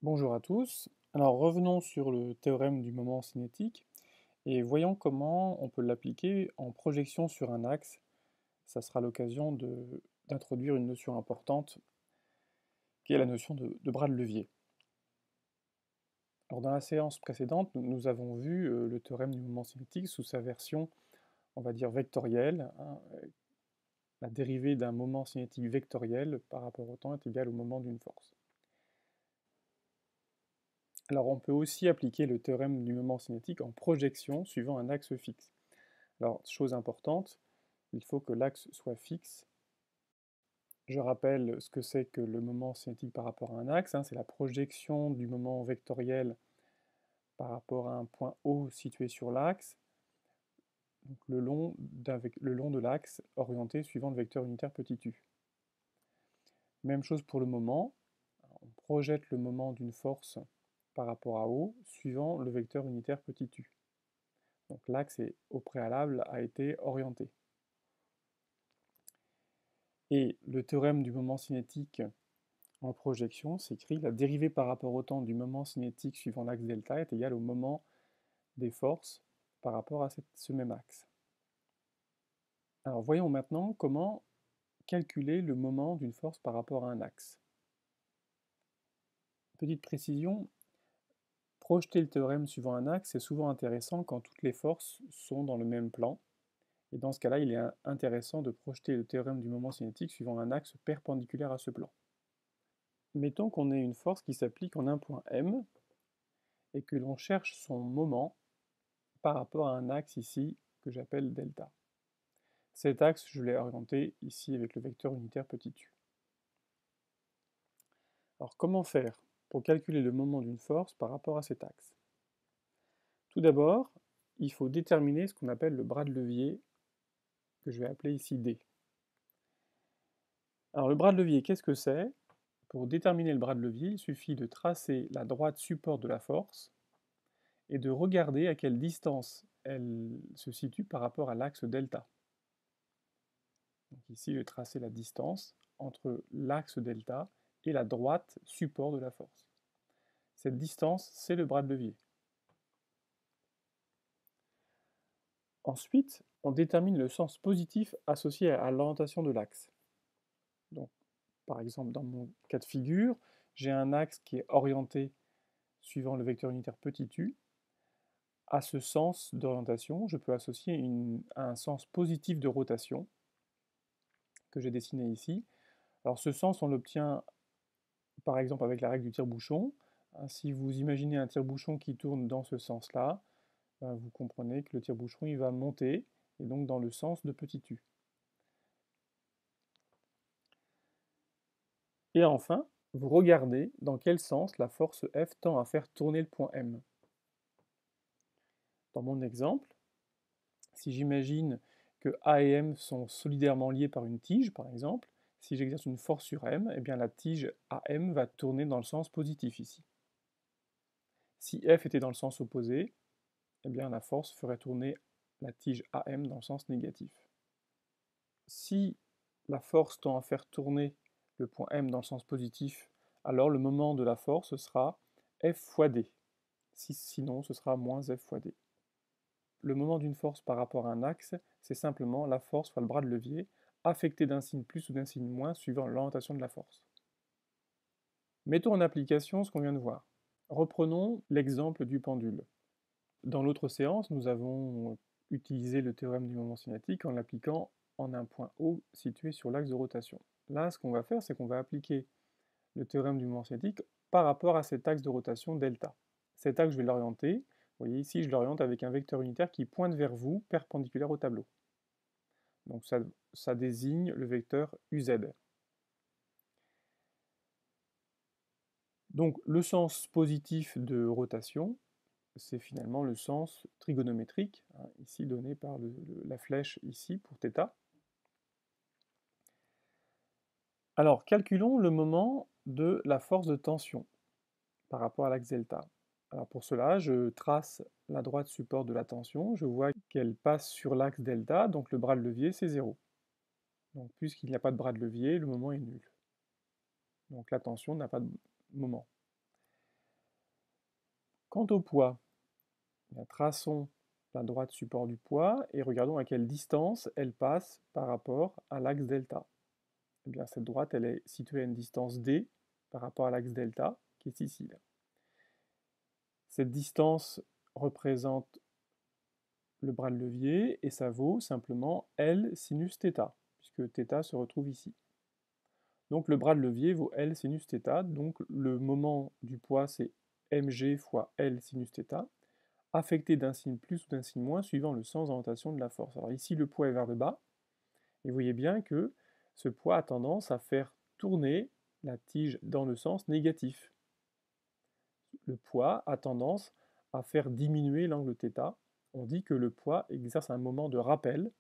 Bonjour à tous. Alors revenons sur le théorème du moment cinétique et voyons comment on peut l'appliquer en projection sur un axe. Ça sera l'occasion d'introduire une notion importante qui est la notion de bras de levier. Alors dans la séance précédente, nous avons vu le théorème du moment cinétique sous sa version, on va dire, vectorielle, hein. La dérivée d'un moment cinétique vectoriel par rapport au temps est égale au moment d'une force. Alors on peut aussi appliquer le théorème du moment cinétique en projection suivant un axe fixe. Alors, chose importante, il faut que l'axe soit fixe. Je rappelle ce que c'est que le moment cinétique par rapport à un axe, hein, c'est la projection du moment vectoriel par rapport à un point O situé sur l'axe, donc le long de l'axe orienté suivant le vecteur unitaire petit u. Même chose pour le moment, on projette le moment d'une force par rapport à O suivant le vecteur unitaire petit u. Donc l'axe au préalable a été orienté. Et le théorème du moment cinétique en projection s'écrit la dérivée par rapport au temps du moment cinétique suivant l'axe delta est égale au moment des forces par rapport à ce même axe. Alors voyons maintenant comment calculer le moment d'une force par rapport à un axe. Petite précision, projeter le théorème suivant un axe est souvent intéressant quand toutes les forces sont dans le même plan. Et dans ce cas-là, il est intéressant de projeter le théorème du moment cinétique suivant un axe perpendiculaire à ce plan. Mettons qu'on ait une force qui s'applique en un point M et que l'on cherche son moment par rapport à un axe ici que j'appelle delta. Cet axe, je l'ai orienté ici avec le vecteur unitaire petit u. Alors comment faire pour calculer le moment d'une force par rapport à cet axe? Tout d'abord, il faut déterminer ce qu'on appelle le bras de levier, que je vais appeler ici D. Alors le bras de levier, qu'est-ce que c'est? Pour déterminer le bras de levier, il suffit de tracer la droite support de la force et de regarder à quelle distance elle se situe par rapport à l'axe delta. Donc ici, je vais tracer la distance entre l'axe delta et la droite support de la force. Cette distance, c'est le bras de levier. Ensuite, on détermine le sens positif associé à l'orientation de l'axe. Donc, par exemple, dans mon cas de figure, j'ai un axe qui est orienté suivant le vecteur unitaire petit u. À ce sens d'orientation, je peux associer un sens positif de rotation que j'ai dessiné ici. Alors ce sens, on l'obtient par exemple avec la règle du tire-bouchon. Si vous imaginez un tire-bouchon qui tourne dans ce sens-là, vous comprenez que le tire-bouchon il va monter, et donc dans le sens de petit u. Et enfin, vous regardez dans quel sens la force F tend à faire tourner le point M. Dans mon exemple, si j'imagine que A et M sont solidairement liés par une tige, par exemple, si j'exerce une force sur M, eh bien la tige AM va tourner dans le sens positif ici. Si F était dans le sens opposé, eh bien la force ferait tourner la tige AM dans le sens négatif. Si la force tend à faire tourner le point M dans le sens positif, alors le moment de la force sera F fois D. Sinon, ce sera moins F fois D. Le moment d'une force par rapport à un axe, c'est simplement la force fois le bras de levier, affecté d'un signe plus ou d'un signe moins suivant l'orientation de la force. Mettons en application ce qu'on vient de voir. Reprenons l'exemple du pendule. Dans l'autre séance, nous avons utilisé le théorème du moment cinétique en l'appliquant en un point O situé sur l'axe de rotation. Là, ce qu'on va faire, c'est qu'on va appliquer le théorème du moment cinétique par rapport à cet axe de rotation delta. Cet axe, je vais l'orienter. Vous voyez ici, je l'oriente avec un vecteur unitaire qui pointe vers vous, perpendiculaire au tableau. Donc ça désigne le vecteur UZ. Donc le sens positif de rotation, c'est finalement le sens trigonométrique, hein, ici donné par la flèche ici pour θ. Alors calculons le moment de la force de tension par rapport à l'axe delta. Alors pour cela, je trace la droite support de la tension, je vois qu'elle passe sur l'axe delta, donc le bras de levier c'est 0. Donc puisqu'il n'y a pas de bras de levier, le moment est nul. Donc la tension n'a pas de moment. Quant au poids, traçons la droite support du poids et regardons à quelle distance elle passe par rapport à l'axe delta. Eh bien, cette droite, elle est située à une distance d par rapport à l'axe delta, qui est ici. Là. Cette distance représente le bras de levier et ça vaut simplement L sinus θ, puisque θ se retrouve ici. Donc le bras de levier vaut L sinus θ, donc le moment du poids c'est mg fois L sinus θ, affecté d'un signe plus ou d'un signe moins suivant le sens d'orientation de la force. Alors ici le poids est vers le bas, et vous voyez bien que ce poids a tendance à faire tourner la tige dans le sens négatif. Le poids a tendance à faire diminuer l'angle θ. On dit que le poids exerce un moment de rappel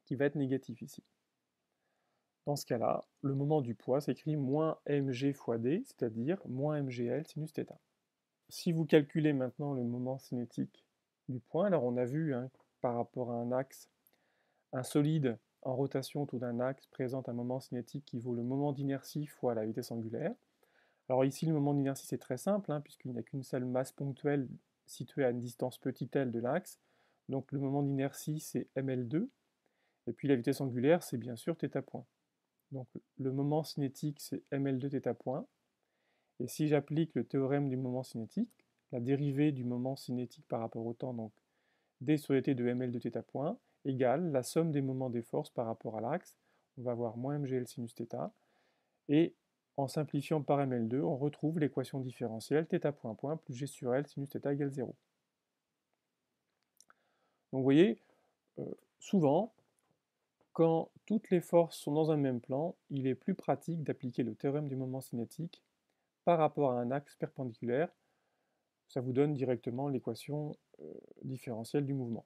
qui va être négatif ici. Dans ce cas-là, le moment du poids s'écrit moins mg fois d, c'est-à-dire moins mgl sinus θ. Si vous calculez maintenant le moment cinétique du point, alors on a vu par rapport à un axe, un solide en rotation autour d'un axe présente un moment cinétique qui vaut le moment d'inertie fois la vitesse angulaire. Alors ici, le moment d'inertie, c'est très simple, puisqu'il n'y a qu'une seule masse ponctuelle située à une distance petit l de l'axe. Donc le moment d'inertie, c'est ml2. Et puis la vitesse angulaire, c'est bien sûr θ point. Donc le moment cinétique, c'est ml2 θ point. Et si j'applique le théorème du moment cinétique, la dérivée du moment cinétique par rapport au temps, donc d sur dt de ml2 θ point, égale la somme des moments des forces par rapport à l'axe. On va avoir moins mgl sinus θ. Et en simplifiant par ml2, on retrouve l'équation différentielle θ point point plus g sur l sinus θ égale 0. Donc vous voyez, souvent, quand toutes les forces sont dans un même plan, il est plus pratique d'appliquer le théorème du moment cinétique par rapport à un axe perpendiculaire. Ça vous donne directement l'équation différentielle du mouvement.